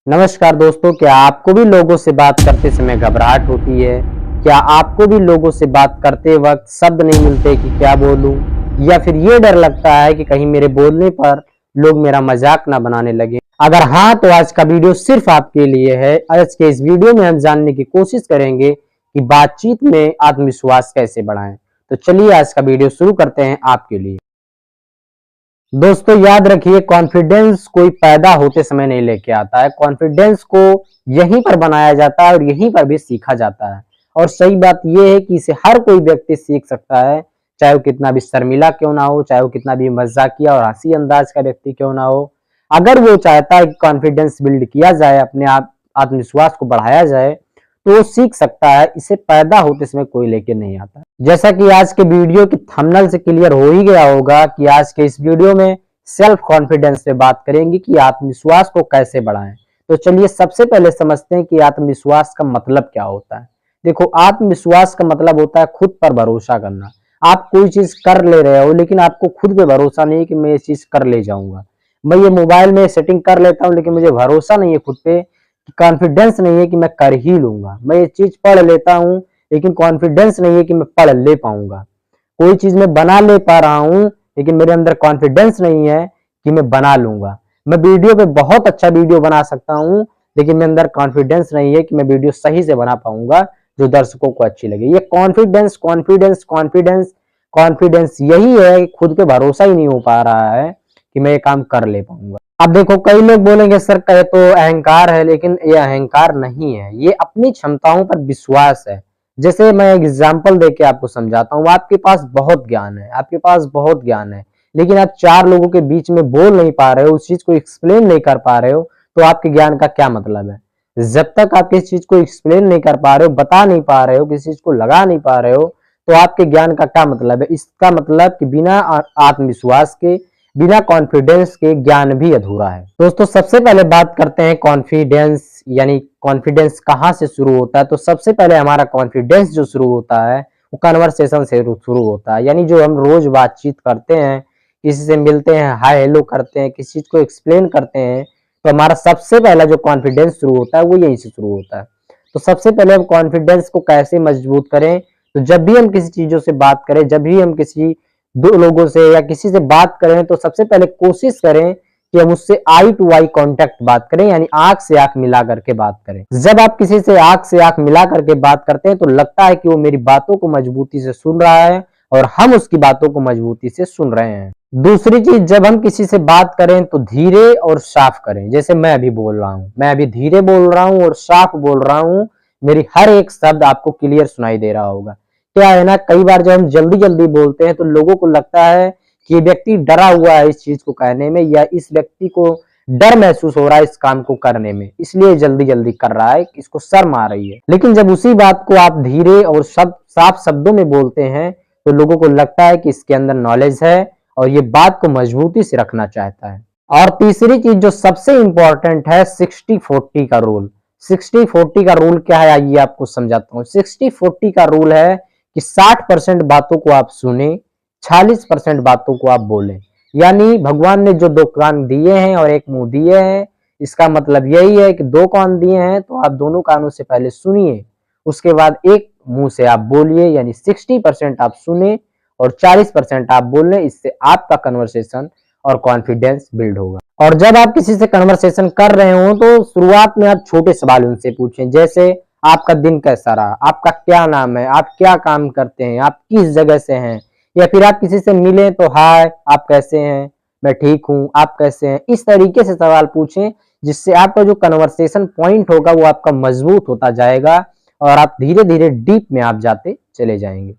नमस्कार दोस्तों, क्या आपको भी लोगों से बात करते समय घबराहट होती है? क्या आपको भी लोगों से बात करते वक्त शब्द नहीं मिलते कि क्या बोलूं? या फिर ये डर लगता है कि कहीं मेरे बोलने पर लोग मेरा मजाक ना बनाने लगे? अगर हाँ, तो आज का वीडियो सिर्फ आपके लिए है। आज के इस वीडियो में हम जानने की कोशिश करेंगे कि बातचीत में आत्मविश्वास कैसे बढ़ाएं। तो चलिए आज का वीडियो शुरू करते हैं आपके लिए। दोस्तों याद रखिए, कॉन्फिडेंस कोई पैदा होते समय नहीं लेके आता है। कॉन्फिडेंस को यहीं पर बनाया जाता है और यहीं पर भी सीखा जाता है। और सही बात यह है कि इसे हर कोई व्यक्ति सीख सकता है, चाहे वो कितना भी शर्मीला क्यों ना हो, चाहे वो कितना भी मजाकिया और हंसी अंदाज का व्यक्ति क्यों ना हो। अगर वो चाहता है कि कॉन्फिडेंस बिल्ड किया जाए, अपने आप आत्मविश्वास को बढ़ाया जाए, तो वो सीख सकता है। इसे पैदा होते समय कोई लेके नहीं आता। जैसा कि आज के वीडियो की थंबनेल से क्लियर हो ही गया होगा कि आज के इस वीडियो में सेल्फ कॉन्फिडेंस पे बात करेंगे कि आत्मविश्वास को कैसे बढ़ाएं। तो चलिए सबसे पहले समझते हैं कि आत्मविश्वास का मतलब क्या होता है। देखो, आत्मविश्वास का मतलब होता है खुद पर भरोसा करना। आप कोई चीज कर ले रहे हो लेकिन आपको खुद पे भरोसा नहीं है कि मैं ये चीज कर ले जाऊंगा। मैं ये मोबाइल में सेटिंग कर लेता हूँ लेकिन मुझे भरोसा नहीं है खुद पे, कॉन्फिडेंस नहीं है कि मैं कर ही लूंगा। मैं ये चीज पढ़ लेता हूँ लेकिन कॉन्फिडेंस नहीं है कि मैं पढ़ ले पाऊंगा। कोई चीज मैं बना ले पा रहा हूँ लेकिन मेरे अंदर कॉन्फिडेंस नहीं है कि मैं बना लूंगा। मैं वीडियो पे बहुत अच्छा वीडियो बना सकता हूँ लेकिन मेरे अंदर कॉन्फिडेंस नहीं है कि मैं वीडियो सही से बना पाऊंगा जो दर्शकों को अच्छी लगे। ये कॉन्फिडेंस कॉन्फिडेंस कॉन्फिडेंस कॉन्फिडेंस यही है, खुद पे भरोसा ही नहीं हो पा रहा है कि मैं ये काम कर ले पाऊंगा। अब देखो, कई लोग बोलेंगे सर कहे तो अहंकार है, लेकिन ये अहंकार नहीं है, ये अपनी क्षमताओं पर विश्वास है। जैसे मैं एक एग्जांपल देके आपको समझाता हूँ। आपके पास बहुत ज्ञान है, आपके पास बहुत ज्ञान है, लेकिन आप चार लोगों के बीच में बोल नहीं पा रहे हो, उस चीज को एक्सप्लेन नहीं कर पा रहे हो, तो आपके ज्ञान का क्या मतलब है? जब तक आप किसी चीज को एक्सप्लेन नहीं कर पा रहे हो, बता नहीं पा रहे हो, किसी चीज को लगा नहीं पा रहे हो, तो आपके ज्ञान का क्या मतलब है? इसका मतलब कि बिना आत्मविश्वास के, बिना कॉन्फिडेंस के ज्ञान भी अधूरा है। दोस्तों सबसे पहले बात करते हैं कॉन्फिडेंस, यानी कॉन्फिडेंस कहाँ से शुरू होता है। तो सबसे पहले हमारा कॉन्फिडेंस जो शुरू होता है वो कन्वर्सेशन से शुरू होता है। यानी जो हम रोज बातचीत करते हैं, किसी से मिलते हैं, हाय हेलो करते हैं, किसी चीज को एक्सप्लेन करते हैं, तो हमारा सबसे पहला जो कॉन्फिडेंस शुरू होता है वो यहीं से शुरू होता है। तो सबसे पहले हम कॉन्फिडेंस को कैसे मजबूत करें? तो जब भी हम किसी चीजों से बात करें, जब भी हम किसी दो लोगों से या किसी से बात करें, तो सबसे पहले कोशिश करें कि हम उससे आई टू आई कांटेक्ट बात करें, यानी आंख से आंख मिला करके बात करें। जब आप किसी से आंख से आंख मिला करके बात करते हैं तो लगता है कि वो मेरी बातों को मजबूती से सुन रहा है और हम उसकी बातों को मजबूती से सुन रहे हैं। दूसरी चीज, जब हम किसी से बात करें तो धीरे और साफ करें। जैसे मैं अभी बोल रहा हूं, मैं अभी धीरे बोल रहा हूं और साफ बोल रहा हूं, मेरी हर एक शब्द आपको क्लियर सुनाई दे रहा होगा। क्या है ना, कई बार जब हम जल्दी जल्दी बोलते हैं तो लोगों को लगता है कि ये व्यक्ति डरा हुआ है इस चीज को कहने में, या इस व्यक्ति को डर महसूस हो रहा है इस काम को करने में, इसलिए जल्दी जल्दी कर रहा है, इसको शर्म आ रही है। लेकिन जब उसी बात को आप धीरे और सब साफ शब्दों में बोलते हैं तो लोगों को लगता है कि इसके अंदर नॉलेज है और ये बात को मजबूती से रखना चाहता है। और तीसरी चीज जो सबसे इंपॉर्टेंट है, 60-40 का रूल। 60-40 का रूल क्या है आइए आपको समझाता हूँ। 60-40 का रूल है कि 60% बातों को आप सुने, 40% बातों को आप बोलें। यानी भगवान ने जो दो कान दिए हैं और एक मुंह दिए हैं, इसका मतलब यही है कि दो कान दिए हैं तो आप दोनों कानों से पहले सुनिए, उसके बाद एक मुंह से आप बोलिए। यानी 60% आप सुने और 40% आप बोल लें। इससे आपका कन्वर्सेशन और कॉन्फिडेंस बिल्ड होगा। और जब आप किसी से कन्वर्सेशन कर रहे हो तो शुरुआत में आप छोटे सवाल उनसे पूछें। जैसे आपका दिन कैसा रहा, आपका क्या नाम है, आप क्या काम करते हैं, आप किस जगह से हैं, या फिर आप किसी से मिले तो हाय आप कैसे हैं, मैं ठीक हूँ, आप कैसे हैं। इस तरीके से सवाल पूछें जिससे आपका जो कन्वर्सेशन पॉइंट होगा वो आपका मजबूत होता जाएगा और आप धीरे धीरे डीप में आप जाते चले जाएंगे।